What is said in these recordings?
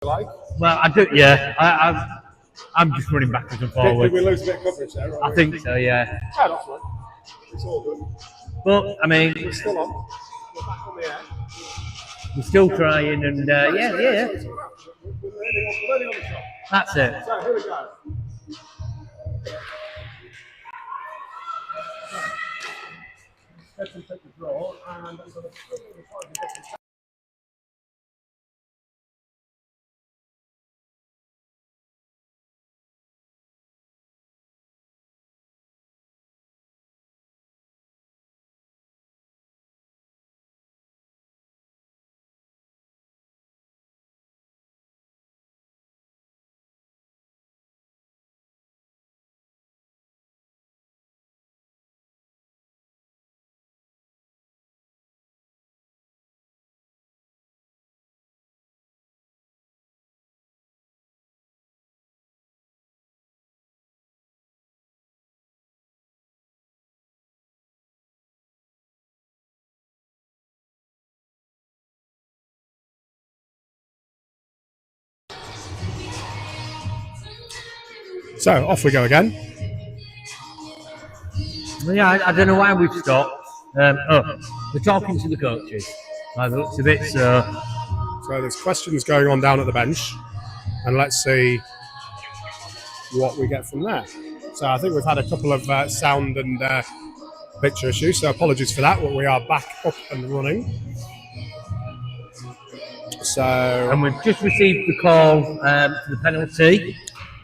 Like? Well, I do. Yeah, I'm just running backwards and Did forwards. we lose a bit of coverage there? I think so. Yeah. Yeah, that's right. It's all good. But I mean, We're still on. We're back on the air. we're still trying, and yeah. We're learning on the job. That's it. So here we go. Let's take the draw and so off we go again. Well, yeah, I don't know why we've stopped. They're talking to the coaches. By the looks of it, so there's questions going on down at the bench, and let's see what we get from there. So I think we've had a couple of sound and picture issues, so apologies for that. But we are back up and running. and we've just received the call for the penalty.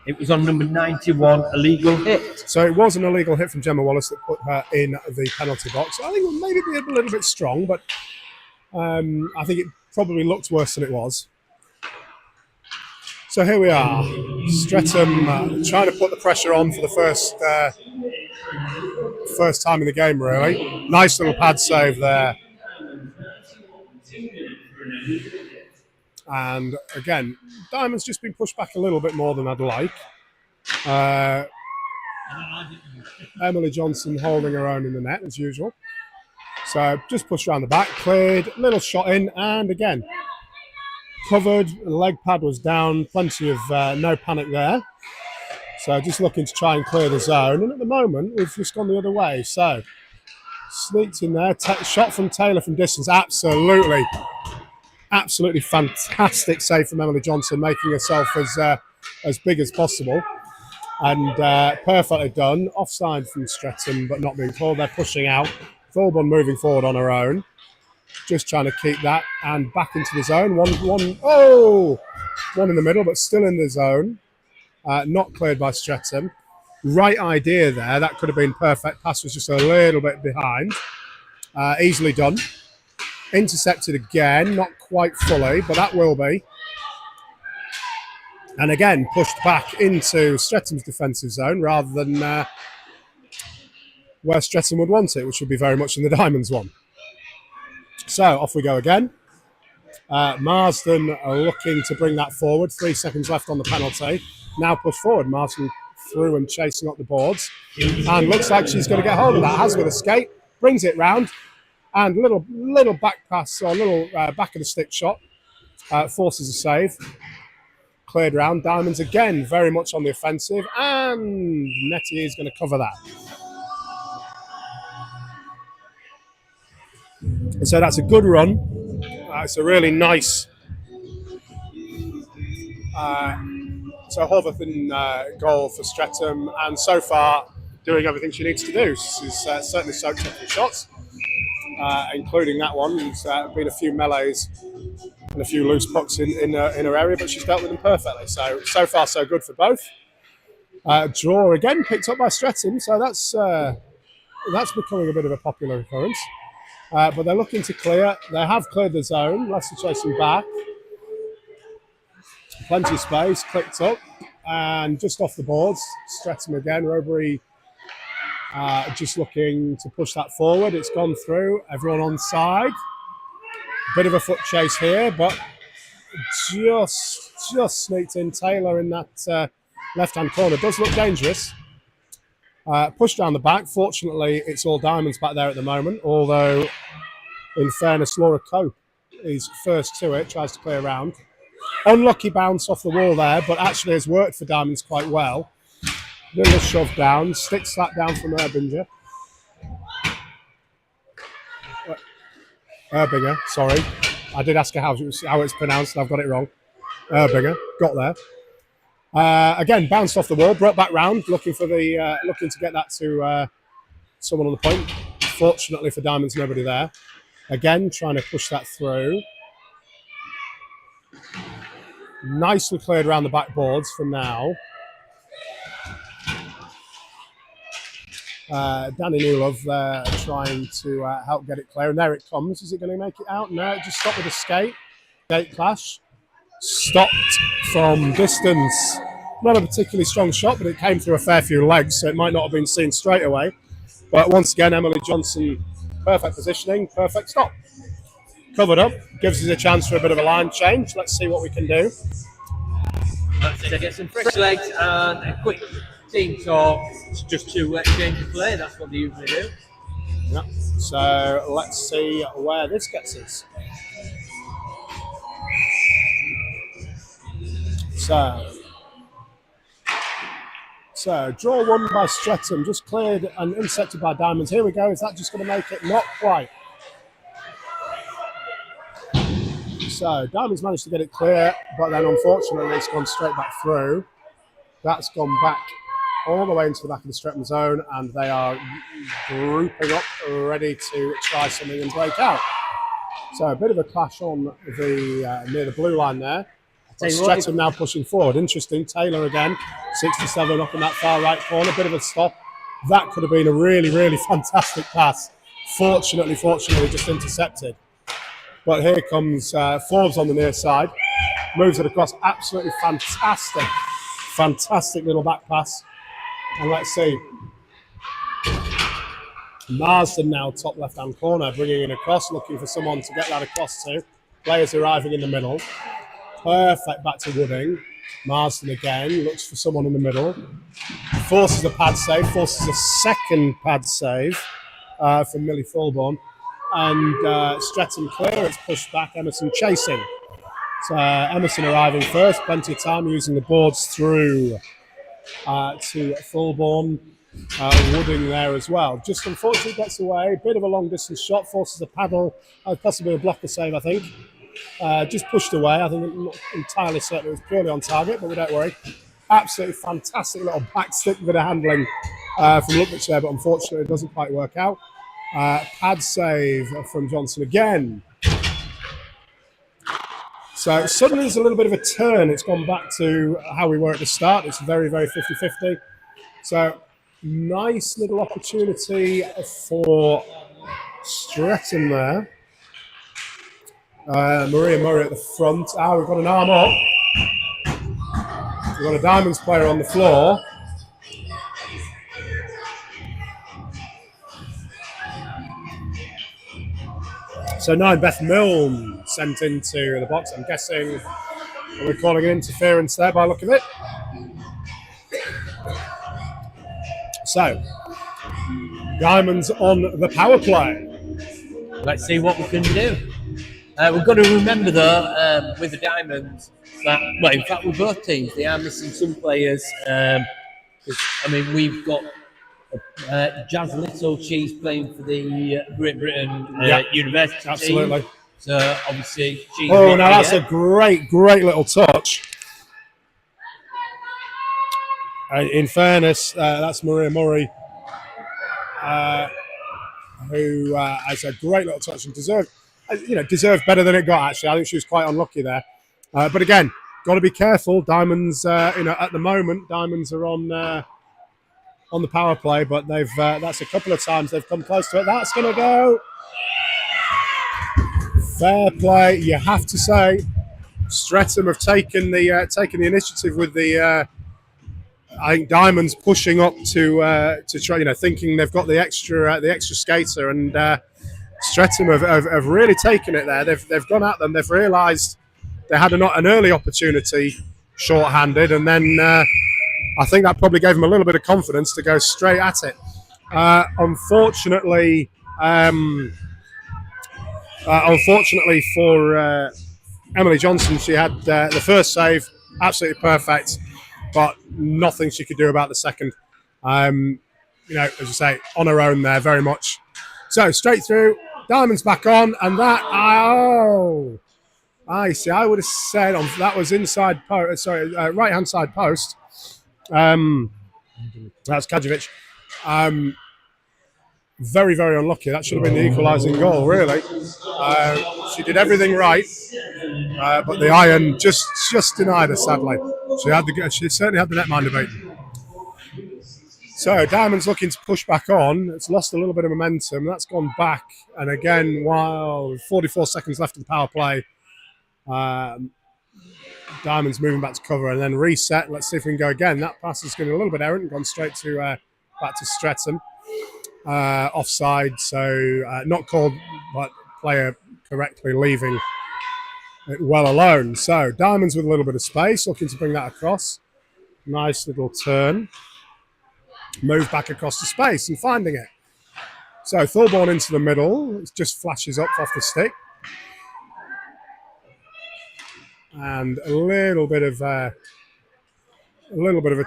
It was on number 91, illegal hit. So it was an illegal hit from Gemma Wallace that put her in the penalty box. I think it maybe be a little bit strong, but I think it probably looked worse than it was. So here we are, Streatham trying to put the pressure on for the first time in the game, really. Nice little pad save there. And again, Diamond's just been pushed back a little bit more than I'd like. Emily Johnson holding her own in the net as usual. So just pushed around the back, cleared, little shot in, and again, covered, the leg pad was down, plenty of no panic there. So just looking to try and clear the zone. And at the moment, we've just gone the other way. So sneaked in there, shot from Taylor from distance, absolutely fantastic save from Emily Johnson, making herself as big as possible. And perfectly done. Offside from Streatham, but not being called. They're pushing out. Thorburn moving forward on her own. Just trying to keep that and back into the zone. One in the middle, but still in the zone. Not cleared by Streatham. Right idea there. That could have been perfect. Pass was just a little bit behind. Easily done. Intercepted again, not quite fully, but that will be. And again, pushed back into Streatham's defensive zone rather than where Streatham would want it, which would be very much in the Diamonds one. So off we go again. Marsden are looking to bring that forward. 3 seconds left on the penalty. Now push forward. Marsden through and chasing up the boards. And looks like she's going to get hold of that. Has with a skate. Brings it round. And little back pass or little back of the stick shot. Forces a save. Cleared round. Diamonds again very much on the offensive. And Nettie is going to cover that. And so that's a good run. It's a really nice Hoverton goal for Streatham, and so far doing everything she needs to do. She's certainly soaked up the shots, including that one. There's been a few melees and a few loose pucks in her area, but she's dealt with them perfectly. So far so good for both. Draw again picked up by Streatham, so that's becoming a bit of a popular occurrence. But they're looking to clear. They have cleared the zone. Leicester chasing back. Plenty of space. Clicked up. And just off the boards. Streatham again. Robury just looking to push that forward. It's gone through. Everyone on side. Bit of a foot chase here, but just sneaked in. Taylor in that left-hand corner. Does look dangerous. Pushed down the back. Fortunately, it's all Diamonds back there at the moment, although, in fairness, Laura Cope is first to it, tries to play around. Unlucky bounce off the wall there, but actually has worked for Diamonds quite well. Little shove down, stick slap down from Erbinger, sorry. I did ask her how it's pronounced, and I've got it wrong. Erbinger, got there. Again, bounced off the wall, brought back round, looking to get that to someone on the point. Fortunately for Diamonds, nobody there. Again, trying to push that through. Nicely cleared around the backboards for now. Danny Newlove trying to help get it clear, and there it comes. Is it going to make it out? No, it just stopped with a skate. Gate clash. Stopped from distance. Not a particularly strong shot, but it came through a fair few legs, so it might not have been seen straight away. But once again, Emily Johnson, perfect positioning, perfect stop. Covered up, gives us a chance for a bit of a line change. Let's see what we can do. Let's get some fresh legs and a quick team talk just to exchange the play. That's what they usually do. Yeah. So let's see where this gets us. So draw one by Streatham, just cleared and intercepted by Diamonds. Here we go. Is that just going to make it? Not quite. So Diamonds managed to get it clear, but then unfortunately it's gone straight back through. That's gone back all the way into the back of the Streatham zone, and they are grouping up, ready to try something and break out. So a bit of a clash on the near the blue line there. Streatham now pushing forward. Interesting. Taylor again, 67 up in that far right corner. Bit of a stop. That could have been a really, really fantastic pass. Fortunately, just intercepted. But here comes Forbes on the near side. Moves it across. Absolutely fantastic. Fantastic little back pass. And let's see. Marsden now top left-hand corner, bringing it across, looking for someone to get that across to. Players arriving in the middle. Perfect back to Wooding. Marsden again, looks for someone in the middle. Forces a pad save, forces a second pad save from Millie Fulbourn. And Streatham clear, it's pushed back, Emerson chasing. So Emerson arriving first, plenty of time using the boards through to Fulbourn. Wooding there as well. Just unfortunately gets away, bit of a long distance shot, forces a paddle, possibly a blocker save I think. Just pushed away. I think I'm not entirely certain it was purely on target, but we don't worry. Absolutely fantastic little back stick bit of handling from Lutwich there, but unfortunately it doesn't quite work out. Pad save from Johnson again. So suddenly there's a little bit of a turn. It's gone back to how we were at the start. It's very, very 50-50. So nice little opportunity for Streatham there. Maria Murray at the front. We've got an arm up. We've got a Diamonds player on the floor. So 9, Beth Milne sent into the box. I'm guessing we're calling an interference there by the look of it. So, Diamonds on the power play. Let's see what we can do. We've got to remember though, with the Diamonds, that, well, in fact, with both teams, they are missing some players. I mean, we've got Jazz Little, she's playing for the Great Britain University absolutely. Team. So, obviously, she's. Oh, now that's a great little touch. In fairness, that's Maria Murray, who has a great little touch and deserved better than it got. Actually, I think she was quite unlucky there. But again, got to be careful. Diamonds, at the moment, Diamonds are on the power play, but they've that's a couple of times they've come close to it. That's going to go. Fair play, you have to say. Streatham have taken the initiative with the. I think Diamonds pushing up to try, thinking they've got the extra skater, and Streatham have really taken it there. They've gone at them. They've realised they had an early opportunity, short-handed, and then I think that probably gave them a little bit of confidence to go straight at it. Unfortunately for Emily Johnson, she had the first save absolutely perfect, but nothing she could do about the second. As you say, on her own there, very much. So straight through, Diamonds back on, and that, I see. I would have said that was inside post. Right hand side post. That's Kajovic. Very, very unlucky. That should have been the equalising goal, really. She did everything right, but the iron just denied her, sadly. She certainly had the netminder beaten. So Diamond's looking to push back on. It's lost a little bit of momentum. That's gone back, and again, while 44 seconds left of the power play, Diamond's moving back to cover and then reset. Let's see if we can go again. That pass has been a little bit errant and gone straight to back to Streatham. Offside, so not called, but player correctly leaving it well alone. So Diamonds with a little bit of space, looking to bring that across. Nice little turn. Move back across the space and finding it. So Thorborn into the middle. It just flashes up off the stick. And a little bit of a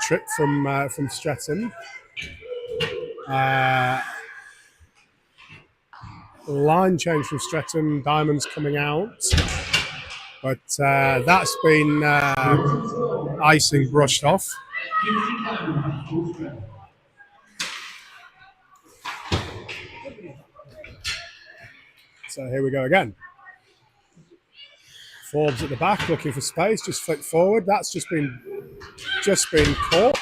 trip from Streatham. Line change from Streatham. Diamonds coming out, but that's been icing brushed off. So here we go again. Forbes at the back, looking for space, just flick forward. That's just been caught.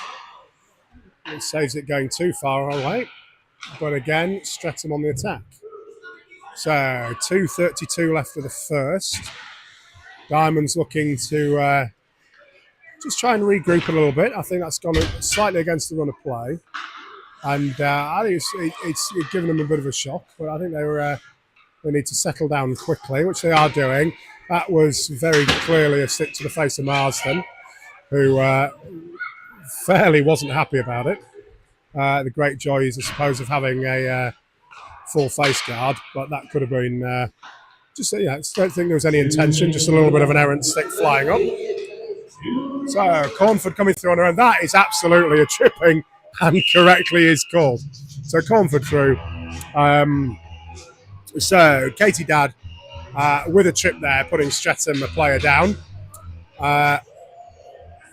It saves it going too far away. But again, Streatham on the attack. So 2:32 left of the first. Diamonds looking to just try and regroup a little bit. I think that's gone slightly against the run of play. And I think it's given them a bit of a shock. But I think they need to settle down quickly, which they are doing. That was very clearly a stick to the face of Marsden, who fairly wasn't happy about it. The great joys, I suppose, of having a full face guard, but that could have been I don't think there was any intention, just a little bit of an errant stick flying up. So Cornford coming through on her own. That is absolutely a tripping and correctly is called. So Cornford through. So Katie Dadd with a trip there, putting Streatham, a player, down.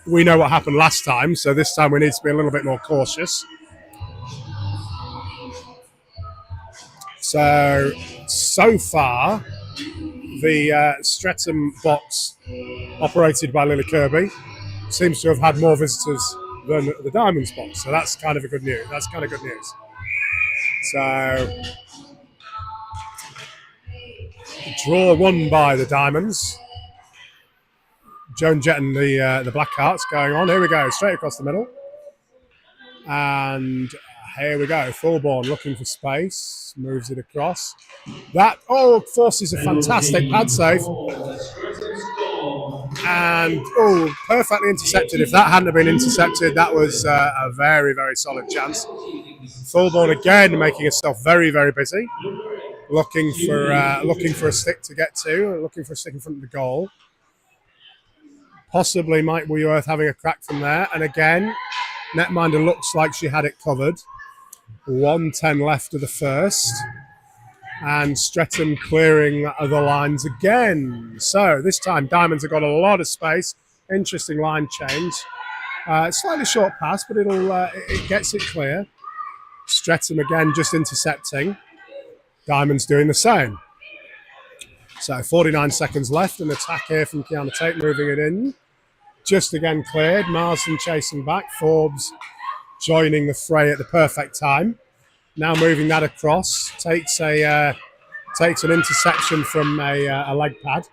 We know what happened last time, so this time we need to be a little bit more cautious. So far, the Streatham box, operated by Lily Kirby, seems to have had more visitors than the Diamonds box. So that's kind of good news. So, draw won by the Diamonds. Joan Jetton, the Black Hearts, going on. Here we go, straight across the middle. And here we go, Thorborn looking for space, moves it across. That, forces a fantastic pad save. And, perfectly intercepted. If that hadn't been intercepted, that was a very, very solid chance. Thorborn again making herself very, very busy. Looking for a stick to get to, looking for a stick in front of the goal. Possibly might be worth having a crack from there. And again, netminder looks like she had it covered. 1:10 left of the first. And Streatham clearing the lines again. So this time Diamonds have got a lot of space. Interesting line change. Slightly short pass, but it gets it clear. Streatham again just intercepting. Diamonds doing the same. So 49 seconds left. An attack here from Kiana Tate, moving it in. Just again cleared. Marsden chasing back. Forbes joining the fray at the perfect time. Now moving that across. Takes an interception from a leg pad.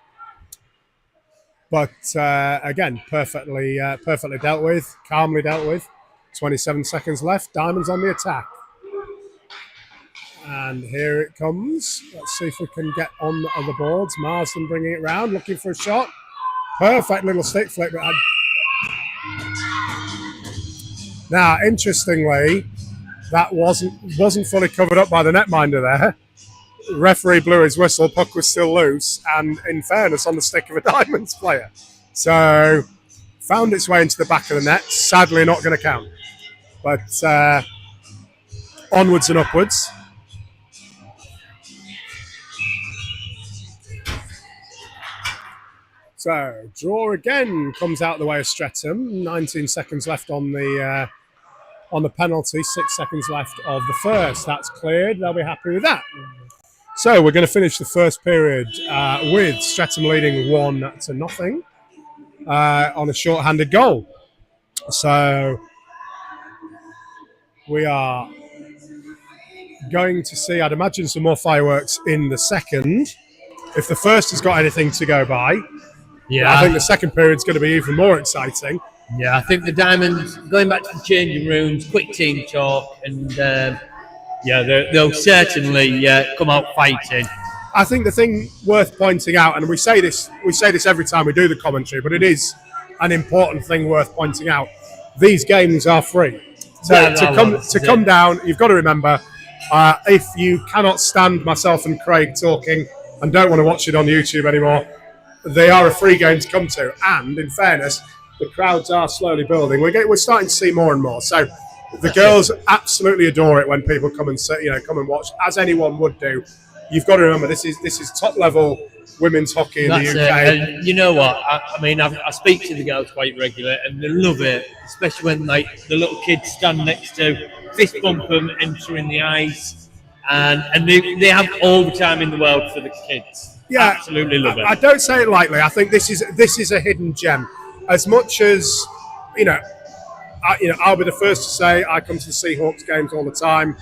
But again, perfectly dealt with. Calmly dealt with. 27 seconds left. Diamonds on the attack. And here it comes. Let's see if we can get on the boards. Marsden bringing it round, looking for a shot. Perfect little stick flick. Now, interestingly, that wasn't fully covered up by the netminder there. referee blew his whistle, puck was still loose, and in fairness, on the stick of a Diamonds player. So, found its way into the back of the net, sadly not going to count. But onwards and upwards. So, draw again comes out the way of Streatham. 19 seconds left on the penalty, 6 seconds left of the first. That's cleared. They'll be happy with that. So we're going to finish the first period with Streatham leading 1-0 on a short-handed goal. So we are going to see, I'd imagine, some more fireworks in the second. If the first has got anything to go by, I think the second period's going to be even more exciting. Yeah, I think the Diamonds, going back to the changing rooms, quick team talk, and they'll certainly come out fighting. I think the thing worth pointing out, and we say this every time we do the commentary, but it is an important thing worth pointing out. These games are free. So to come down, you've got to remember, if you cannot stand myself and Craig talking and don't want to watch it on YouTube anymore, they are a free game to come to. And in fairness, the crowds are slowly building. We're starting to see more and more. So the girls absolutely adore it when people come and come and watch, as anyone would do. You've got to remember, this is top level women's hockey in the UK. And you know what? I speak to the girls quite regularly, and they love it, especially when the little kids stand next to, fist bump them, entering the ice, and they have all the time in the world for the kids. Yeah, absolutely love it. I don't say it lightly. I think this is a hidden gem. As much as I'll be the first to say I come to the Seahawks games all the time.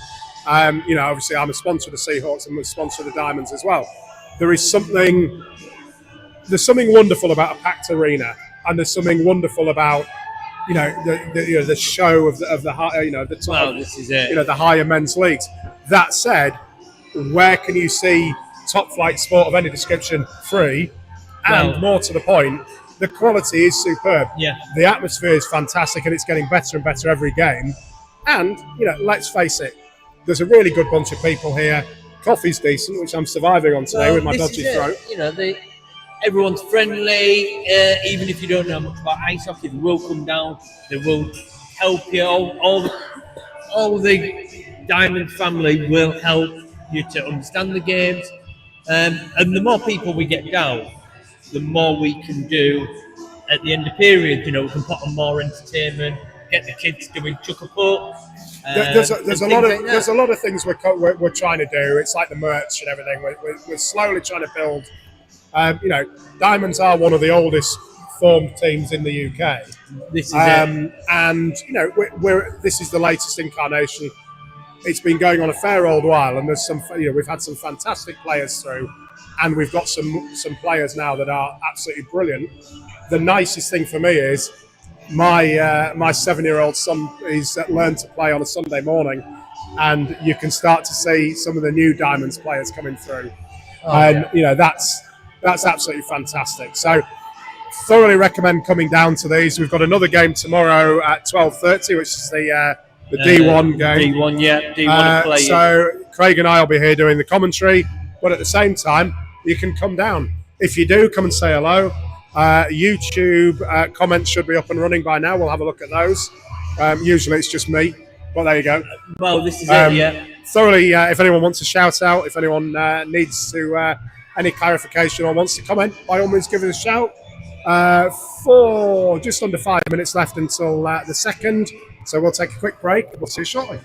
Obviously I'm a sponsor of the Seahawks and I'm a sponsor of the Diamonds as well. There's something wonderful about a packed arena, and there's something wonderful about the show of the high, the top, well, this is it. The higher men's leagues. That said, where can you see top flight sport of any description free? And more to the point, the quality is superb. Yeah. The atmosphere is fantastic, and it's getting better and better every game. And let's face it, there's a really good bunch of people here. Coffee's decent, which I'm surviving on today with my dodgy throat. Everyone's friendly. Even if you don't know much about ice hockey, they will come down. They will help you. All the Diamond family will help you to understand the games. And the more people we get down, the more we can do at the end of period. We can put on more entertainment, get the kids doing chuck a puck. There's a lot of things we're trying to do. It's like the merch and everything. We're slowly trying to build. Diamonds are one of the oldest formed teams in the UK. This is it. And this is the latest incarnation. It's been going on a fair old while, and there's we've had some fantastic players through, and we've got some players now that are absolutely brilliant. The nicest thing for me is my 7-year-old son is learned to play on a Sunday morning, and you can start to see some of the new Diamonds players coming through, that's absolutely fantastic. So thoroughly recommend coming down to these. We've got another game tomorrow at 12:30, which is the D1 game. D1 play. So Craig and I will be here doing the commentary, but at the same time, you can come down. If you do, come and say hello. YouTube comments should be up and running by now. We'll have a look at those. Usually it's just me, but there you go. Well, this is it, yeah. Thoroughly, if anyone wants a shout out, if anyone needs to any clarification or wants to comment, by all means give us a shout. For just under 5 minutes left until the second, so we'll take a quick break. We'll see you shortly.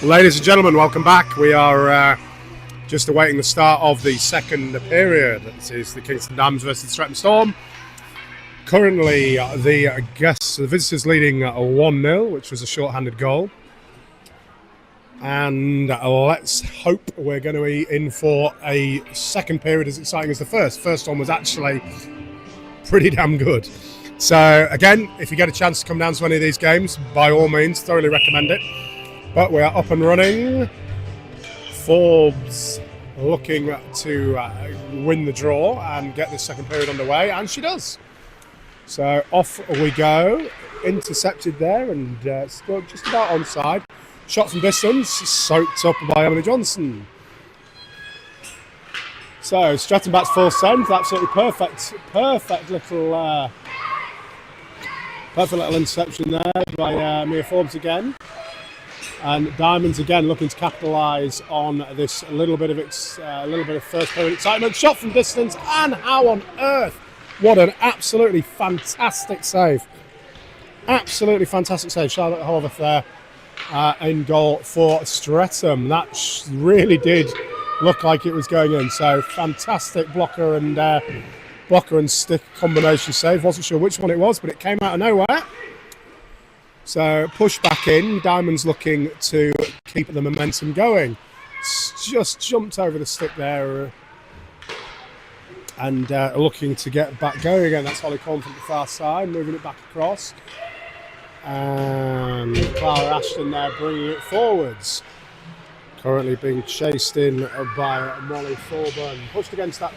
Ladies and gentlemen, welcome back. We are just awaiting the start of the second period. This is the Kingston Diamonds versus the Streatham Storm. Currently, the visitors leading 1-0, which was a short-handed goal. And let's hope we're going to be in for a second period as exciting as the first. First one was actually pretty damn good. So, again, if you get a chance to come down to any of these games, by all means, thoroughly recommend it. But we are up and running. Forbes looking to win the draw and get the second period underway, and she does. So off we go. Intercepted there and scored just about onside. Shot from distance, soaked up by Emily Johnson. So Streatham bats full send. Absolutely perfect little interception there by Mia Forbes again. And Diamonds again looking to capitalise on this little bit of first period excitement. Shot from distance, and how on earth! What an absolutely fantastic save! Absolutely fantastic save. Charlotte Horvath there in goal for Streatham. That really did look like it was going in. So fantastic blocker and stick combination save. Wasn't sure which one it was, but it came out of nowhere. So push back in. Diamonds looking to keep the momentum going. Just jumped over the stick there and looking to get back going again. That's Holly Corn from the far side, moving it back across. And Clara Ashton there bringing it forwards. Currently being chased in by Molly Thorburn. Pushed against that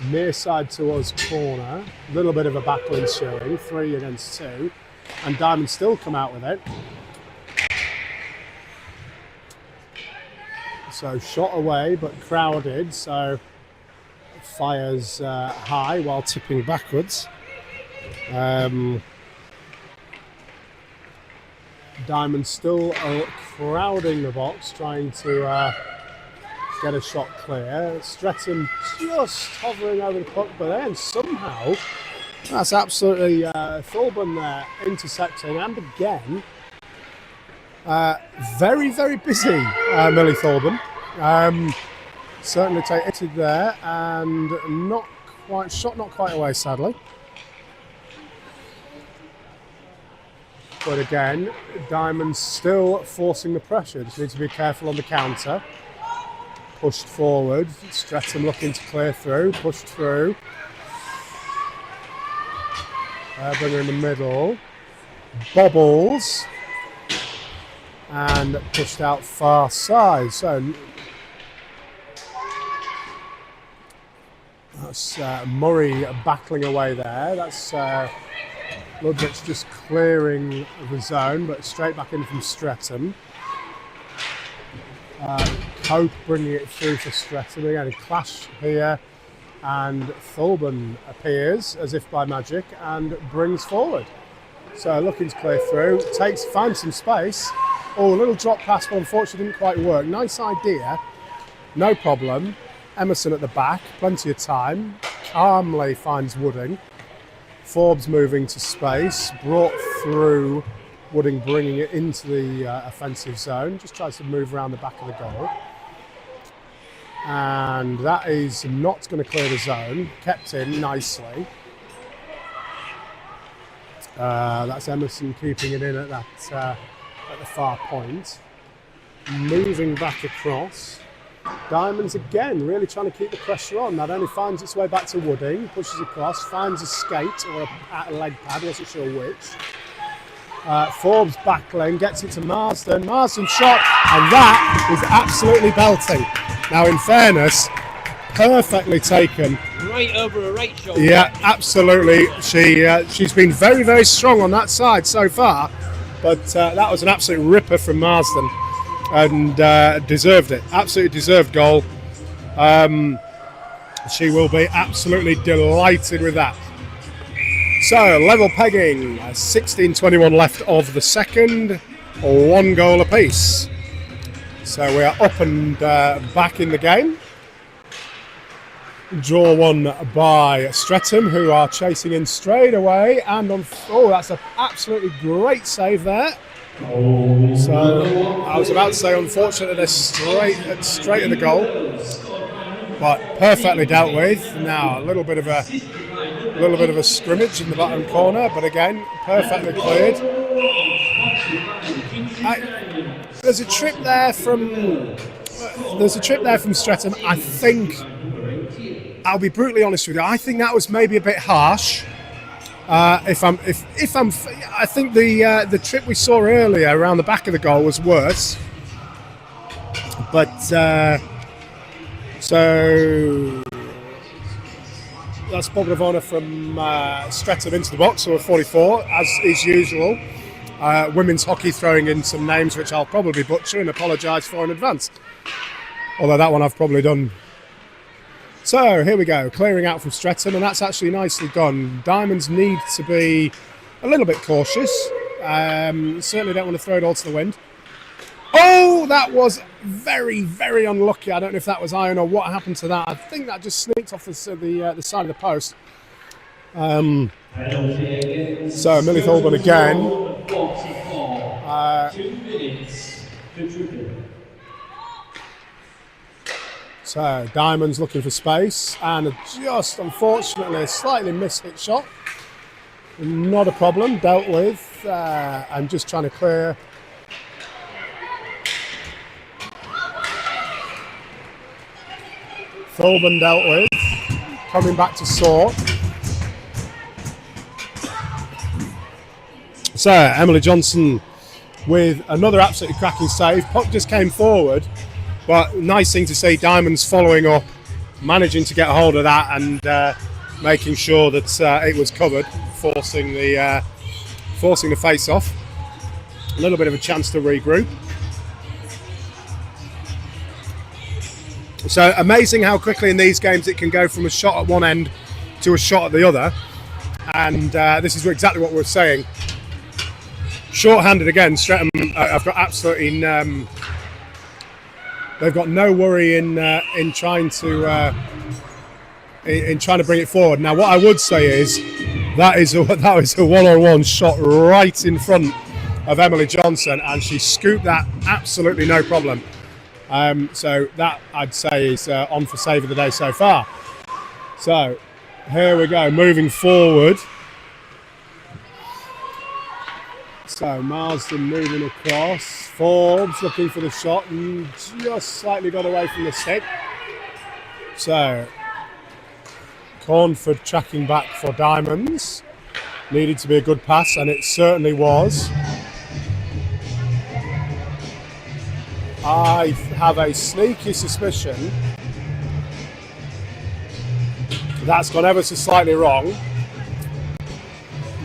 near side towards corner. A little bit of a battle ensuing. 3 against 2. And Diamonds still come out with it. So shot away, but crowded. So fires high while tipping backwards. Diamonds still crowding the box, trying to get a shot clear. Streatham just hovering over the puck, but then somehow that's absolutely Thorburn there intercepting, and again very, very busy Millie Thorburn. Certainly taken there and not quite away, sadly. But again, Diamonds still forcing the pressure. Just need to be careful on the counter. Pushed forward. Streatham looking to clear through. Pushed through. Bring her in the middle. Bobbles. And pushed out far side. So that's Murray battling away there. That's Ludwig's just clearing the zone, but straight back in from Streatham. Cope bringing it through for Streatham. Again, a clash here, and Thorburn appears as if by magic and brings forward. So looking to clear through, finds some space. Oh, a little drop pass, but unfortunately didn't quite work. Nice idea, no problem. Emerson at the back, plenty of time. Calmly finds Wooding. Forbes moving to space, brought through. Wooding bringing it into the offensive zone. Just tries to move around the back of the goal. And that is not going to clear the zone. Kept in nicely. That's Emerson keeping it in at that at the far point. Moving back across. Diamonds again, really trying to keep the pressure on. That only finds its way back to Wooding, pushes across, finds a skate or a leg pad, wasn't sure which. Forbes battling, gets it to Marsden. Marsden shot, and that is absolutely belting. Now, in fairness, perfectly taken. Right over a right shoulder. Yeah, absolutely. She's been very, very strong on that side so far, but that was an absolute ripper from Marsden. And deserved it. Absolutely deserved goal. She will be absolutely delighted with that. So, level pegging. 16:21 left of the second. 1 goal apiece. So we are up and back in the game. Draw won by Streatham, who are chasing in straight away. And that's an absolutely great save there. So I was about to say, unfortunately, they're straight at the goal, but perfectly dealt with. Now a little bit of a scrimmage in the bottom corner, but again, perfectly cleared. There's a trip there from Streatham. I think, I'll be brutally honest with you, I think that was maybe a bit harsh. I think the trip we saw earlier around the back of the goal was worse. But so that's Bob Ravona from Streatham into the box, so a 44, as is usual. Women's hockey throwing in some names which I'll probably butcher and apologise for in advance. Although that one I've probably done. So here we go, clearing out from Streatham, and that's actually nicely done. Diamonds need to be a little bit cautious. Certainly don't want to throw it all to the wind. Oh, that was very, very unlucky. I don't know if that was iron or what happened to that. I think that just sneaked off the side of the post. So Millie Thorburn again. 2 minutes. So Diamond's looking for space, and just unfortunately a slightly mishit shot. Not a problem, dealt with. I'm just trying to clear. Thorburn dealt with, coming back to sort. So Emily Johnson with another absolutely cracking save. Puck just came forward, but nice thing to see, Diamonds following up, managing to get a hold of that and making sure that it was covered, forcing the face off. A little bit of a chance to regroup. So amazing how quickly in these games it can go from a shot at one end to a shot at the other, and this is exactly what we're saying. Short-handed again, Streatham. I've got absolutely. They've got no worry in trying to bring it forward. Now, what I would say is that was a one-on-one shot right in front of Emily Johnson, and she scooped that absolutely no problem. So that I'd say is on for save of the day so far. So here we go, moving forward. So Marsden moving across. Forbes looking for the shot and just slightly got away from the stick. So Cornford tracking back for Diamonds. Needed to be a good pass, and it certainly was. I have a sneaky suspicion that's gone ever so slightly wrong.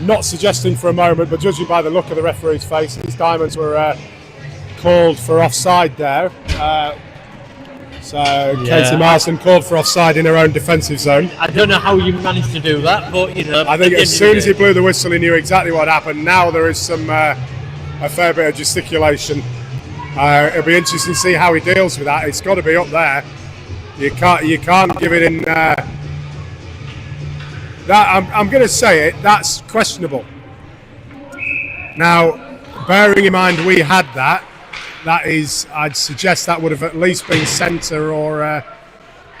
Not suggesting for a moment, but judging by the look of the referee's face, these Diamonds were called for offside there. Katie Marsden called for offside in her own defensive zone. I don't know how you managed to do that, but you know. I think as soon as he blew the whistle, he knew exactly what happened. Now there is a fair bit of gesticulation. It'll be interesting to see how he deals with that. It's got to be up there. You can't give it in. I'm going to say it. That's questionable. Now, bearing in mind we had that is, I'd suggest that would have at least been centre or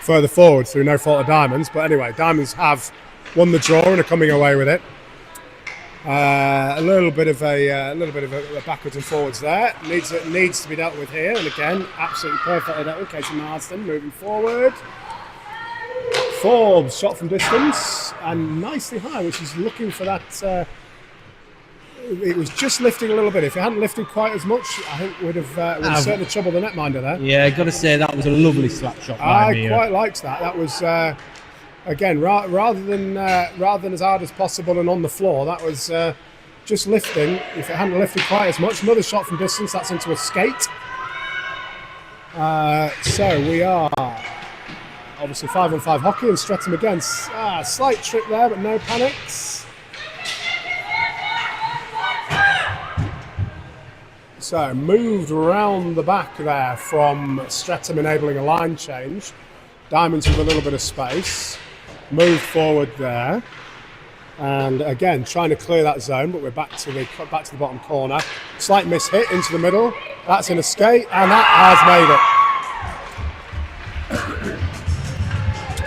further forward through no fault of Diamonds. But anyway, Diamonds have won the draw and are coming away with it. A little bit of a backwards and forwards there. Needs to be dealt with here, and again, absolutely perfectly dealt with. Casey Marsden moving forward. Forbes shot from distance and nicely high, which is looking for that. It was just lifting a little bit. If it hadn't lifted quite as much, I think would have certainly troubled the netminder there. Yeah, I've got to say that was a lovely slap shot. I quite liked that. That was again rather than as hard as possible and on the floor. That was just lifting. If it hadn't lifted quite as much, another shot from distance. That's into a skate. So we are. Obviously 5-on-5 hockey, and Streatham again. Slight trip there, but no panics. So moved around the back there from Streatham, enabling a line change. Diamonds with a little bit of space. Moved forward there. And again, trying to clear that zone, but we're back to the bottom corner. Slight miss hit into the middle. That's in a skate, and that has made it.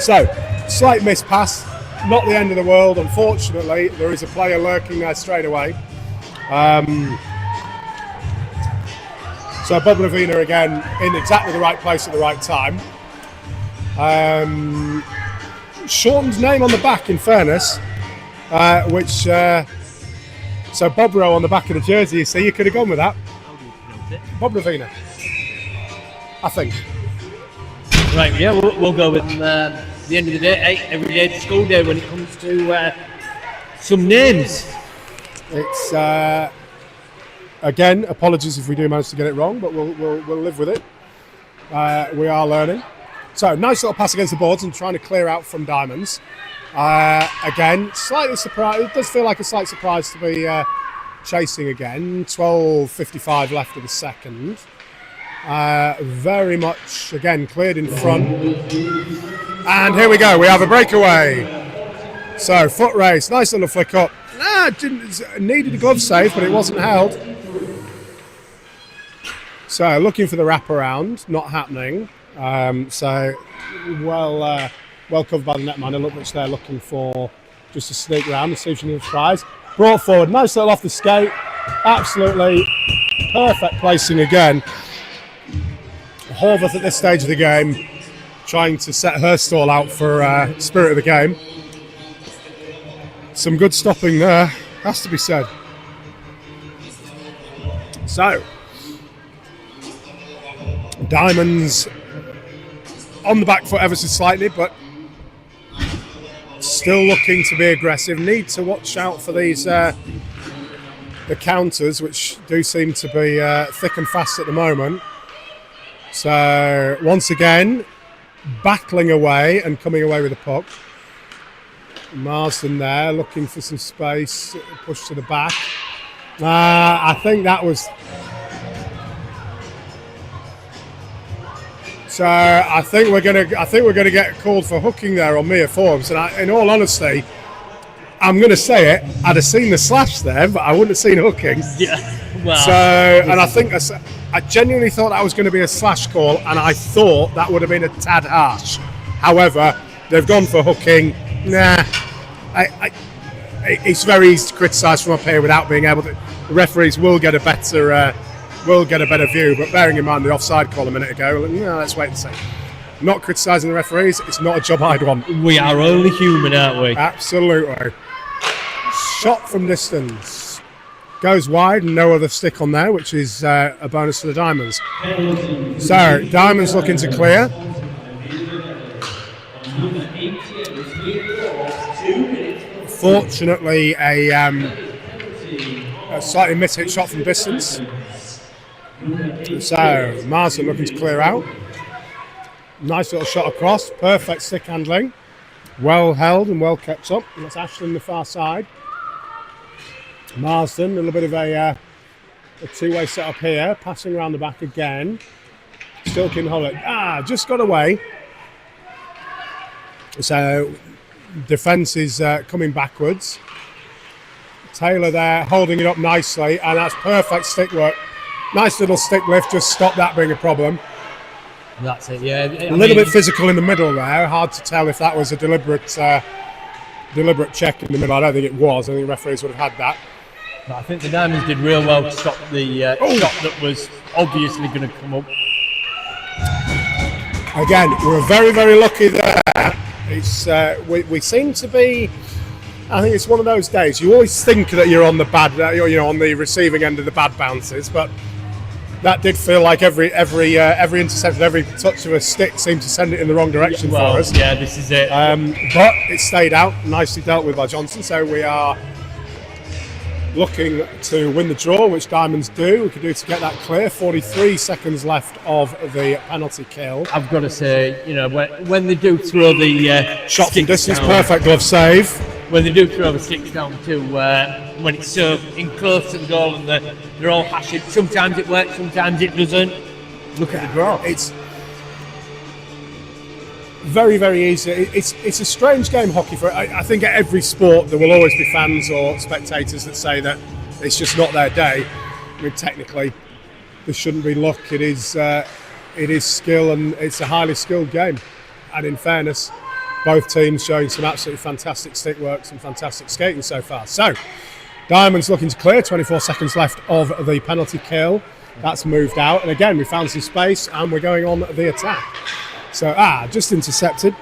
So, slight miss pass, not the end of the world. Unfortunately, there is a player lurking there straight away. So Bob Ravina again in exactly the right place at the right time. Shortened name on the back, in fairness. So Bobro on the back of the jersey, you see, you could have gone with that. How do you pronounce it? Bob Ravina, I think. Right, yeah, we'll go with the end of the day. Every day is school day when it comes to some names. It's again, apologies if we do manage to get it wrong, but we'll live with it. We are learning. So nice little pass against the boards and trying to clear out from Diamonds. Again, slightly surprised. It does feel like a slight surprise to be chasing again. 12:55 left of the second. Very much, again, cleared in front. And here we go. We have a breakaway. So, foot race. Nice little flick up. Needed a glove save, but it wasn't held. So, looking for the wraparound. Not happening. Well covered by the netman. It looked like they're looking for just a sneak round and see if she can tries. Brought forward. Nice little off the skate. Absolutely perfect placing again. Horvath at this stage of the game trying to set her stall out for spirit of the game. Some good stopping there, has to be said. So, Diamonds on the back foot ever so slightly, but still looking to be aggressive. Need to watch out for these the counters, which do seem to be thick and fast at the moment. So once again, battling away and coming away with the puck. Marsden there, looking for some space, push to the back. I think that was. So I think we're gonna get called for hooking there on Mia Forbes. And in all honesty, I'm gonna say it. I'd have seen the slash there, but I wouldn't have seen hooking. Yeah. Well. So, and I think I genuinely thought that was going to be a slash call, and I thought that would have been a tad harsh. However, they've gone for hooking. Nah, it's very easy to criticise from up here without being able to. The referees will get a better view. But bearing in mind the offside call a minute ago, let's wait and see. Not criticising the referees. It's not a job I'd want. We are only human, aren't we? Absolutely. Shot from distance. Goes wide and no other stick on there, which is a bonus for the Diamonds. So, Diamonds looking to clear. Fortunately, a slightly mishit shot from distance. So, Marsden looking to clear out. Nice little shot across. Perfect stick handling. Well held and well kept up. And that's Ashton the far side. Marsden, a little bit of a two-way setup here, passing around the back again. Still can hold it. Just got away. So, defence is coming backwards. Taylor there, holding it up nicely, and that's perfect stick work. Nice little stick lift, just stop that being a problem. That's it, yeah. A little bit physical in the middle there. Hard to tell if that was a deliberate check in the middle. I don't think it was. I think the referees would have had that. But I think the Diamonds did real well to stop the shot that was obviously going to come up. Again, we're very, very lucky there. It's we seem to be. I think it's one of those days. You always think that you're on the bad, on the receiving end of the bad bounces, but that did feel like every interception, every touch of a stick seemed to send it in the wrong direction for us. Yeah, this is it. But it stayed out, nicely dealt with by Johnson. So we are looking to win the draw, which Diamonds do. We could do to get that clear. 43 seconds left of the penalty kill. I've got to say, when they do throw the shot from distance, perfect glove save. When they do throw the sticks down too, when it's so in close to the goal and they're all hashing. Sometimes it works, sometimes it doesn't. Look at the draw. It's very, very easy. It's a strange game, hockey. I think at every sport there will always be fans or spectators that say that it's just not their day. I mean, technically, there shouldn't be luck. It is skill, and it's a highly skilled game. And in fairness, both teams showing some absolutely fantastic stick work, some fantastic skating so far. So, Diamonds looking to clear. 24 seconds left of the penalty kill. That's moved out, and again we found some space, and we're going on the attack. So, just intercepted.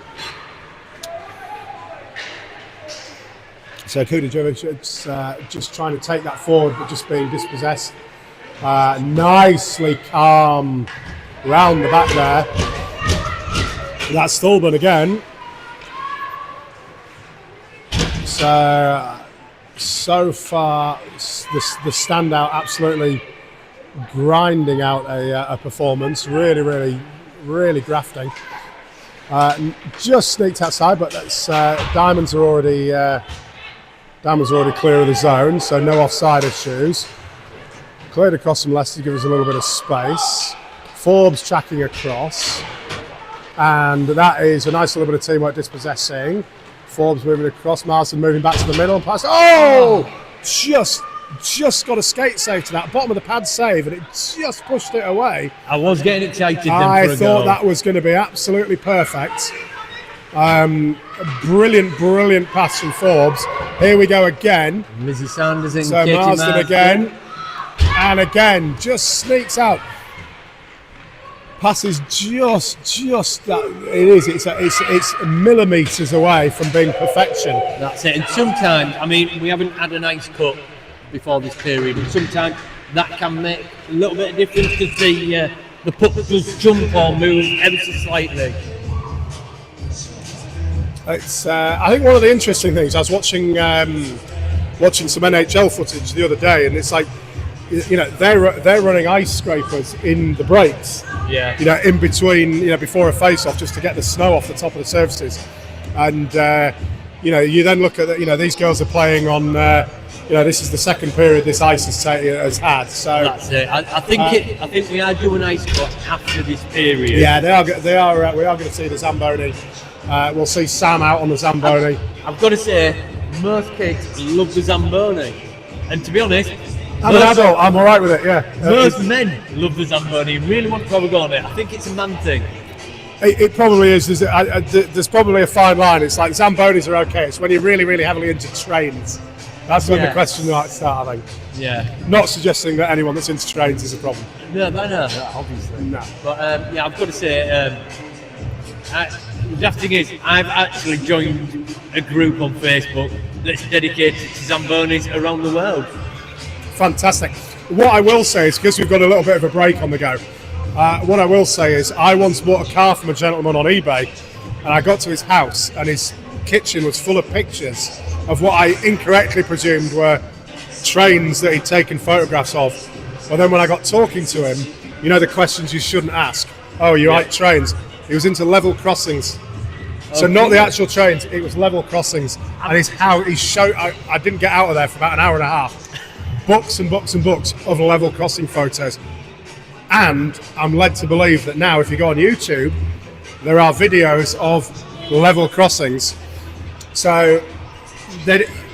So Kudajovic just trying to take that forward, but just being dispossessed. Nicely calm round the back there. That's Stolben again. So far, the standout absolutely grinding out a performance. Really grafting. Just sneaked outside, but that's Diamonds are already clear of the zone, so no offside issues. Cleared across from Leicester to give us a little bit of space. Forbes tracking across, and that is a nice little bit of teamwork dispossessing. Forbes moving across, Marsden moving back to the middle and pass. Just got a skate save to that bottom of the pad save, and it just pushed it away. I was getting excited. I thought that was going to be absolutely perfect. Brilliant pass from Forbes. Here we go again. Lizzie Sanders in. So Marsden again, and again just sneaks out. Passes just that it's millimetres away from being perfection. That's it. And sometimes, I mean, we haven't had a nice cut before this period, and sometimes that can make a little bit of difference because the puck does jump or move ever so slightly. It's I think one of the interesting things, I was watching some NHL footage the other day, and it's like, you know, they're running ice scrapers in the breaks. Yeah. You know, in between, you know, before a face-off, just to get the snow off the top of the surfaces. And you know, you then look at these girls are playing on. You know, this is the second period this ice has had. So that's it. I think we are doing ice cut after this period. Yeah, they are. We are going to see the Zamboni. We'll see Sam out on the Zamboni. I've got to say, most kids love the Zamboni, and to be honest, I'm an adult. I'm all right with it. Yeah. Most men love the Zamboni. Really want to have a go on it. I think it's a man thing. It probably is. There's probably a fine line. It's like Zambonis are okay. It's when you're really heavily into trains. That's when the question might start, I think. Yeah. Not suggesting that anyone that's into trains is a problem. No, obviously. No. But I've got to say, the daft thing is, I've actually joined a group on Facebook that's dedicated to Zambonis around the world. Fantastic. What I will say is, because we've got a little bit of a break on the go, what I will say is I once bought a car from a gentleman on eBay, and I got to his house and his kitchen was full of pictures of what I incorrectly presumed were trains that he'd taken photographs of. But then when I got talking to him, you know the questions you shouldn't ask. Oh, you like trains? He was into level crossings. So not the actual trains, it was level crossings. And I didn't get out of there for about an hour and a half. Books and books and books of level crossing photos. And I'm led to believe that now if you go on YouTube, there are videos of level crossings. So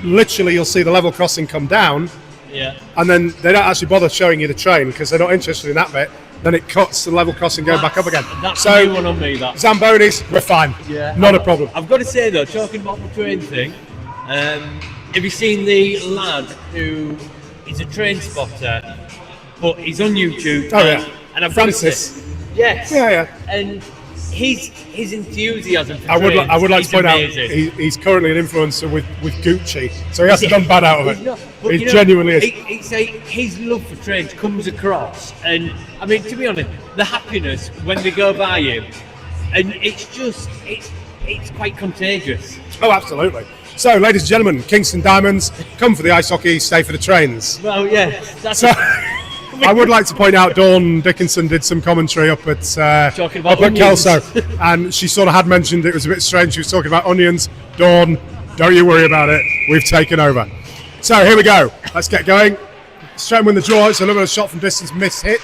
literally you'll see the level crossing come down, and then they don't actually bother showing you the train because they're not interested in that bit. Then it cuts the level crossing going back up again. That's so a new one on me, that. Zambonis, we're fine. Yeah. Not a problem. I've got to say though, talking about the train thing, have you seen the lad who is a train spotter, but he's on YouTube? Oh yeah. And I've Francis. Yes. Yeah. And his enthusiasm for I would like to point amazing. out he's currently an influencer with Gucci, so he hasn't done bad out of it. He genuinely is. It's like his love for trains comes across, and I mean, to be honest, the happiness when they go by him, and it's quite contagious. Oh, absolutely. So, ladies and gentlemen, Kingston Diamonds, come for the ice hockey, stay for the trains. Well, yeah. I would like to point out Dawn Dickinson did some commentary up at Kelso, and she sort of had mentioned it was a bit strange. She was talking about onions. Dawn, don't you worry about it. We've taken over. So here we go. Let's get going. Straight win the draw. It's a little bit of shot from distance miss hit,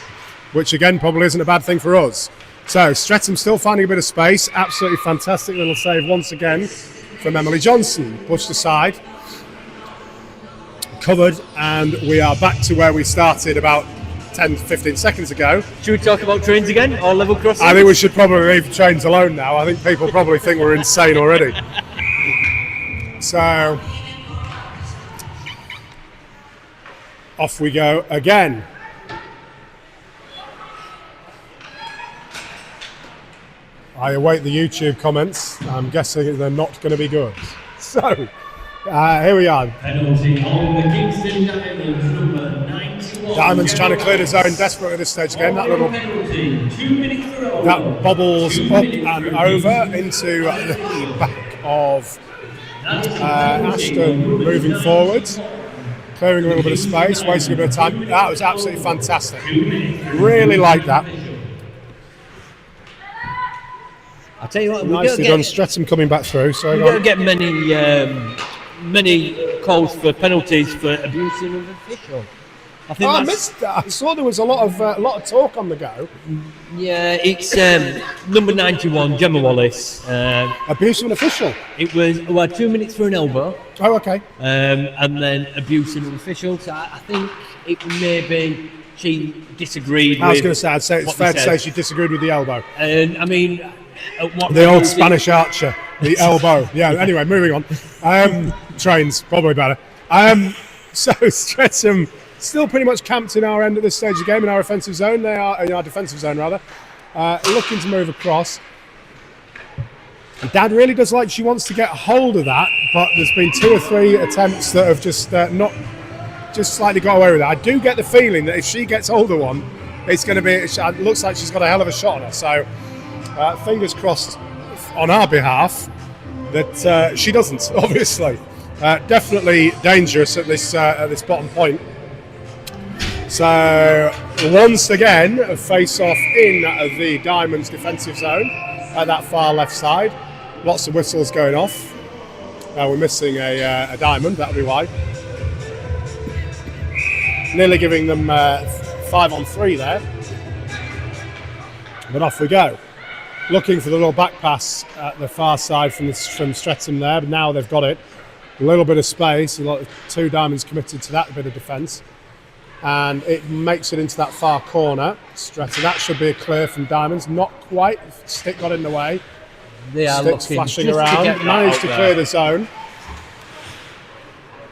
which again probably isn't a bad thing for us. So Streatham still finding a bit of space. Absolutely fantastic little save once again from Emily Johnson. Pushed aside, covered, and we are back to where we started about 10 to 15 seconds ago. Should we talk about trains again, or level crossing? I think we should probably leave trains alone now. I think people probably think we're insane already. So off we go again. I await the YouTube comments. I'm guessing they're not going to be good. So, here we are. Penalty on the Kingston Diamonds, number 91. Diamonds trying to clear the zone desperately at this stage again. That little penalty, 2 minutes for all. that bobbles up and over into the back of Ashton, moving forward, clearing a little bit of space, wasting a bit of time. That was absolutely fantastic. Really like that. I'll tell you what, we Nicely done. Streatham coming back through. So we don't get many calls for penalties for abusing of official. I think I missed that. I saw there was a lot of talk on the go. Yeah, it's number 91, Gemma Wallace. Abuse of an official. It was 2 minutes for an elbow. Oh, okay. And then abusing of official. So I think it may be she disagreed. I was going to say, I'd say it's fair to say she disagreed with the elbow. And I mean, the old Spanish archer, the elbow. Yeah. Anyway, moving on. Trains probably better. So Streatham still pretty much camped in our end at this stage of the game, in our offensive zone. They are in our defensive zone rather, looking to move across. Dad really does like she wants to get hold of that, but there's been 2 or 3 attempts that have just not just slightly got away with it. I do get the feeling that if she gets hold of one, it's going to be. It looks like she's got a hell of a shot on her. So fingers crossed on our behalf that she doesn't. Obviously, definitely dangerous at this bottom point. So once again, a face-off in the Diamonds defensive zone at that far left side. Lots of whistles going off. We're missing a diamond, that'll be why. Nearly giving them 5 on 3 there. But off we go. Looking for the little back pass at the far side from Streatham there, but now they've got it. A little bit of space, 2 diamonds committed to that bit of defence. And it makes it into that far corner. Streatham, that should be a clear from Diamonds. Not quite. Stick got in the way. They are Sticks flashing around. Managed to clear the zone.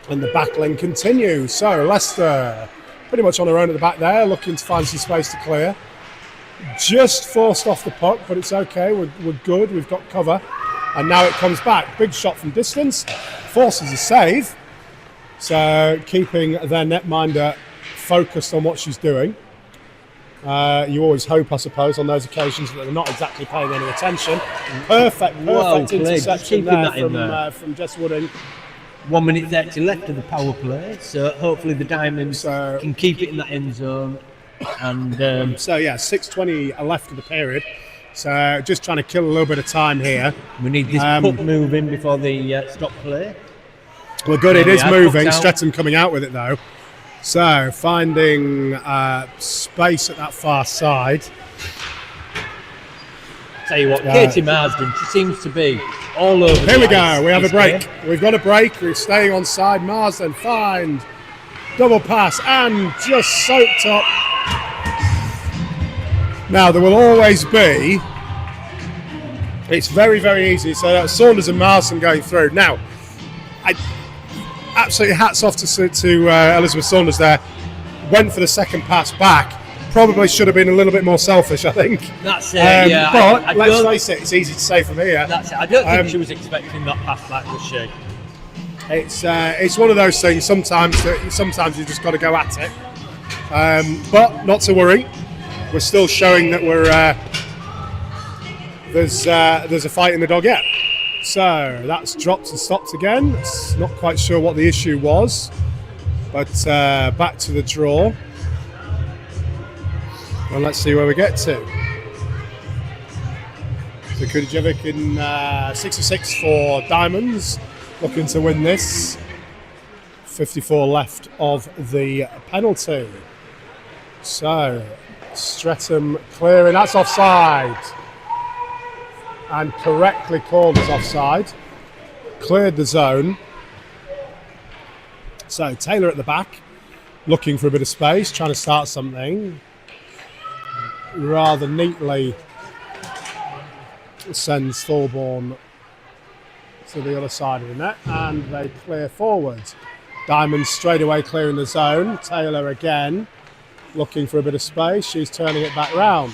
And the backline continues. So Leicester pretty much on their own at the back there, looking to find some space to clear. Just forced off the puck, but it's okay. We're good. We've got cover. And now it comes back. Big shot from distance. Forces a save. So keeping their netminder focused on what she's doing. You always hope, I suppose, on those occasions that they're not exactly paying any attention. Perfect interception there from Jess Wooding. 1 minute 30 left of the power play, so hopefully the Diamonds can keep it in that end zone. And 6:20 left of the period. So just trying to kill a little bit of time here. We need this puck moving before the stop play. Well, good, it is moving. Streatham coming out with it though. So finding space at that far side. Tell you what, Katie Marsden, she seems to be all over. Here we go. We have a break. We've got a break. We're staying on side. Marsden find double pass and just soaked up. Now there will always be. It's very, very easy. So that's Saunders and Marsden going through. Now, absolutely hats off to Elizabeth Saunders there. Went for the second pass back. Probably should have been a little bit more selfish, I think. That's it, yeah. But let's face it, it's easy to say from here. That's it. I don't think she was expecting that pass back, was she? It's one of those things. Sometimes you just got to go at it. But not to worry. We're still showing that there's a fight in the dog yet. So that's dropped and stopped again. Not quite sure what the issue was, but back to the draw. Well, let's see where we get to. So Kudijevic in 66 for Diamonds, looking to win this. 54 left of the penalty. So Streatham clearing, that's offside. And correctly called as offside. Cleared the zone. So Taylor at the back, looking for a bit of space, trying to start something. Rather neatly sends Thorburn to the other side of the net, and they clear forward. Diamonds straight away clearing the zone. Taylor again, looking for a bit of space. She's turning it back round.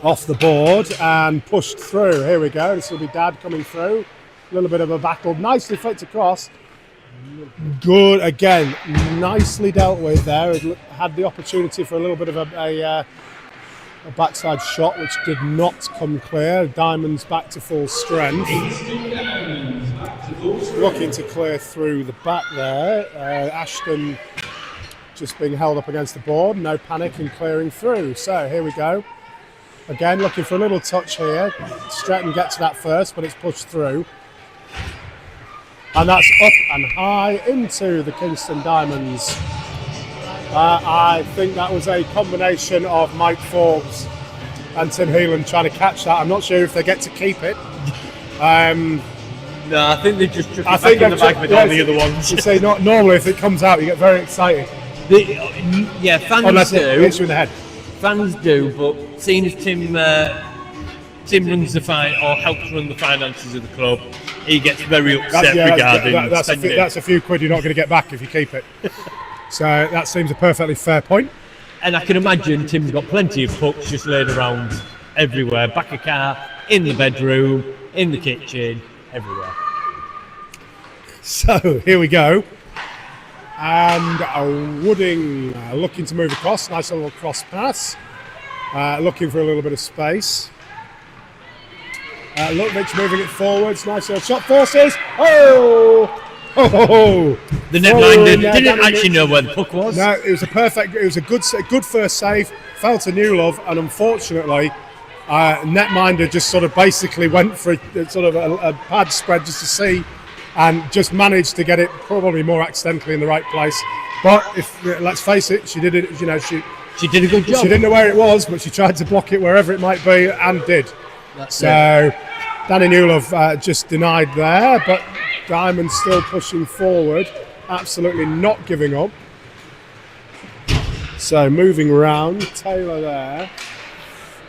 Off the board and pushed through. Here we go. This will be Dad coming through. A little bit of a battle. Nicely flicked across. Good again. Nicely dealt with there. It had the opportunity for a little bit of a backside shot, which did not come clear. Diamonds back to full strength. Looking to clear through the back there. Ashton just being held up against the board. No panic in clearing through. So here we go. Again, looking for a little touch here. Stretton gets that first, but it's pushed through. And that's up and high into the Kingston Diamonds. I think that was a combination of Mike Forbes and Tim Heelan trying to catch that. I'm not sure if they get to keep it. No, I think they just took it back in the bag with all the other ones. You say normally if it comes out, you get very excited. Fans Unless do. it hits you in the head. Fans do, but seeing as Tim runs the or helps run the finances of the club, he gets very upset regarding that's a few quid you're not going to get back if you keep it. So that seems a perfectly fair point. And I can imagine Tim's got plenty of pucks just laid around everywhere, back of car, in the bedroom, in the kitchen, everywhere. So here we go. And Wooding looking to move across. Nice little cross pass. Looking for a little bit of space. Lukovic moving it forwards. Nice little shot. Forces. Oh! Oh! The netminder didn't actually know where the puck was. No, it was a good first save. Fell to Newlove, and unfortunately, netminder just sort of basically went for a pad spread just to see, and just managed to get it probably more accidentally in the right place. But let's face it, she did it. She did a good job. She didn't know where it was, but she tried to block it wherever it might be, and did. So Danny Newlove just denied there, but Diamond still pushing forward, absolutely not giving up. So moving round, Taylor there.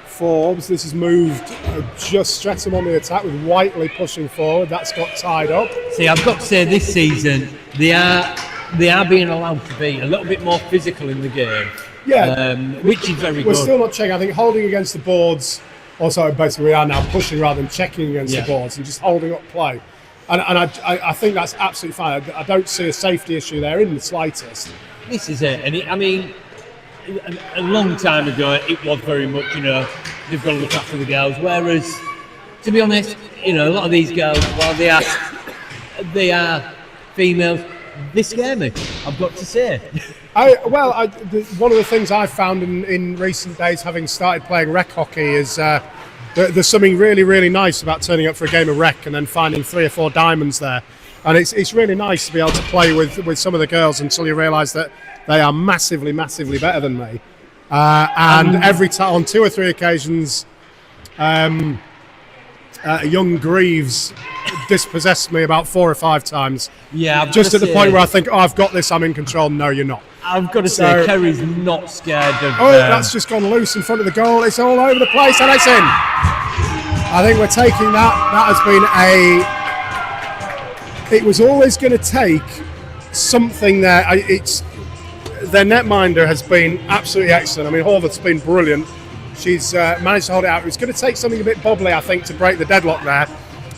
Forbes, this has moved just Streatham on the attack with Whiteley pushing forward. That's got tied up. See, I've got to say this season they are being allowed to be a little bit more physical in the game. Yeah, which is very good. We're still not checking. I think holding against the boards. Also, basically, we are now pushing rather than checking against the boards and just holding up play. And I think that's absolutely fine. I don't see a safety issue there in the slightest. This is it. And a long time ago, it was very much, they've got to look after the girls. Whereas, to be honest, a lot of these girls, while they are females, they scare me, I've got to say. One of the things I've found in recent days, having started playing rec hockey, is there's something really, really nice about turning up for a game of rec and then finding 3 or 4 diamonds there. And it's really nice to be able to play with some of the girls until you realise that they are massively, massively better than me. And every time, on 2 or 3 occasions, young Greaves dispossessed me about 4 or 5 times. Yeah, just at the point where I think, I've got this, I'm in control. No, you're not. I've got to say, Kerry's not scared of... that's just gone loose in front of the goal. It's all over the place, and it's in. I think we're taking that. That has been it was always going to take something there. Their netminder has been absolutely excellent. I mean, Horvath's been brilliant. She's managed to hold it out. It's going to take something a bit bubbly, I think, to break the deadlock there.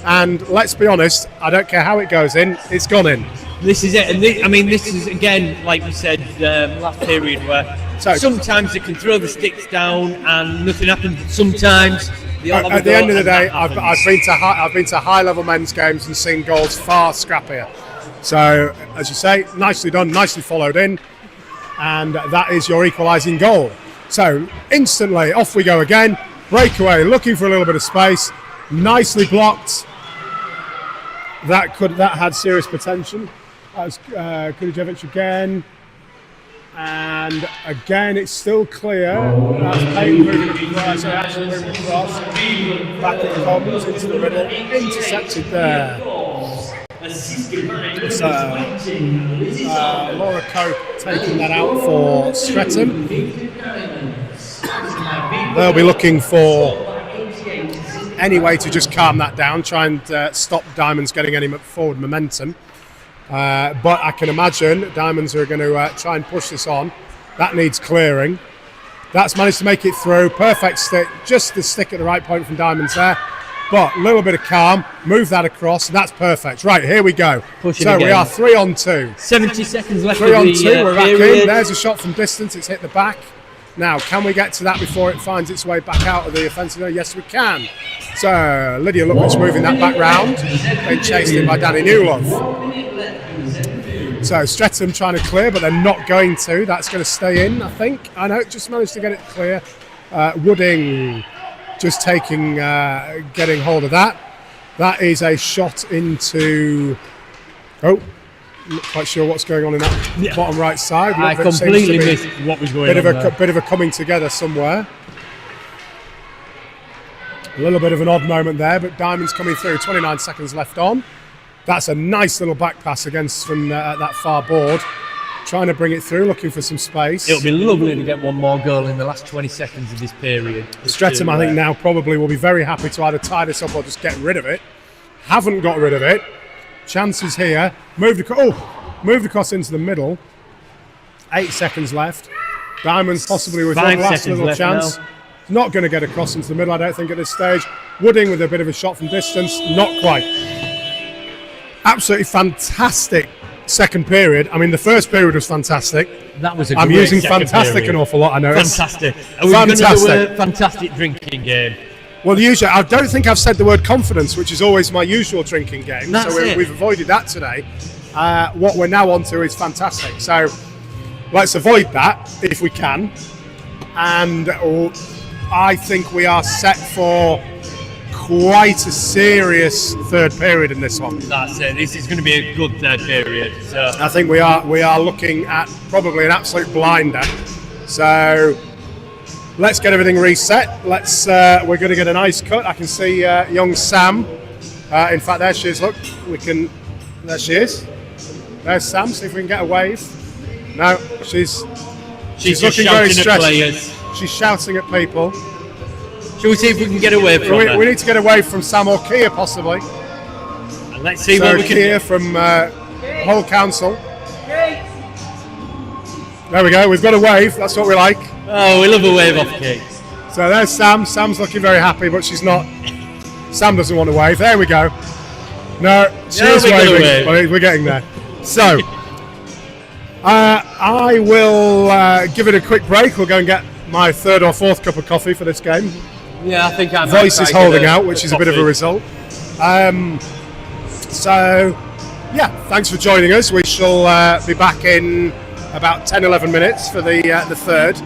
And let's be honest, I don't care how it goes in, it's gone in. This is it. And this is, again, like we said last period, where sometimes they can throw the sticks down and nothing happens. Sometimes at the end of the day, I've been to high-level men's games and seen goals far scrappier. So, as you say, nicely done, nicely followed in, and that is your equalising goal. So, instantly, off we go again. Breakaway, looking for a little bit of space. Nicely blocked. That had serious potential. That was Kulijevic again. And again, it's still clear. That's Payne moving across, actually moving across. Back it comes into the middle, intercepted there. So, Laura Cope taking that out for Streatham. They'll be looking for any way to just calm that down, try and stop Diamonds getting any forward momentum. But I can imagine Diamonds are going to try and push this on. That needs clearing. That's managed to make it through. Perfect stick, just the stick at the right point from Diamonds there. But a little bit of calm, move that across, and that's perfect. Right, here we go. Pushing so again. We are 3 on 2. 70 seconds left. 3 on 2, we're back period. in. There's a shot from distance, it's hit the back. Now, can we get to that before it finds its way back out of the offensive? Yes, we can. So, Lydia Lucker's moving that back round, then chased in by Danny Newlove. So, Streatham trying to clear, but they're not going to. That's going to stay in, I think. I know, just managed to get it clear. Wooding just taking, getting hold of that. That is a shot into... Oh, not quite sure what's going on in that bottom right side. I completely missed what was going on there. Bit of a coming together somewhere. A little bit of an odd moment there, but Diamonds coming through. 29 seconds left on. That's a nice little back pass against from that far board. Trying to bring it through, looking for some space. It'll be lovely to get one more goal in the last 20 seconds of this period. Streatham, I think, now probably will be very happy to either tie this up or just get rid of it. Haven't got rid of it. Chances here. Moved across into the middle. 8 seconds left. Diamonds possibly with one last little chance. Now. Not going to get across into the middle, I don't think, at this stage. Wooding with a bit of a shot from distance. Not quite. Absolutely fantastic second period. I mean, the first period was fantastic. That was a I'm great using second fantastic period. an awful lot, I know. Fantastic. We're going to do a fantastic drinking game. Well, usually, I don't think I've said the word confidence, which is always my usual drinking game. That's so it. We've avoided that today. What we're now on to is fantastic. So let's avoid that if we can. And I think we are set for quite a serious third period in this one. That's it. This is going to be a good third period. So I think we are looking at probably an absolute blinder. So let's get everything reset. We're going to get a nice cut. I can see young Sam. In fact, there she is. Look, there she is. There's Sam. See if we can get a wave. No, she's looking very stressed. She's shouting at people. Shall we see if we can get away from her? We need to get away from Sam or Kia, possibly. And let's see what we can Kia do. from Hull Council. There we go. We've got a wave. That's what we like. Oh, we love a wave off Kate. So there's Sam. Sam's looking very happy, but she's not. Sam doesn't want to wave. There we go. No, she is waving. But we're getting there. So I will give it a quick break. We'll go and get my third or fourth cup of coffee for this game. Yeah, I think I'm. Voice is holding out, which is a bit of a result. So, yeah, thanks for joining us. We shall be back in about 10-11 minutes for the third.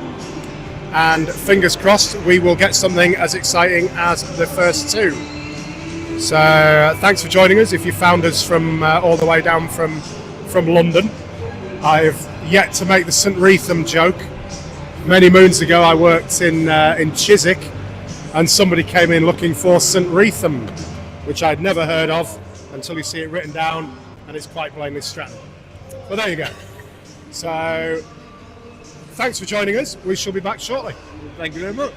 And fingers crossed, we will get something as exciting as the first two. So, thanks for joining us. If you found us from all the way down from London, I've yet to make the St Wreatham joke. Many moons ago, I worked in Chiswick, and somebody came in looking for St Wreatham, which I'd never heard of until you see it written down, and it's quite plainly Stratton. But there you go. So, thanks for joining us. We shall be back shortly. Thank you very much.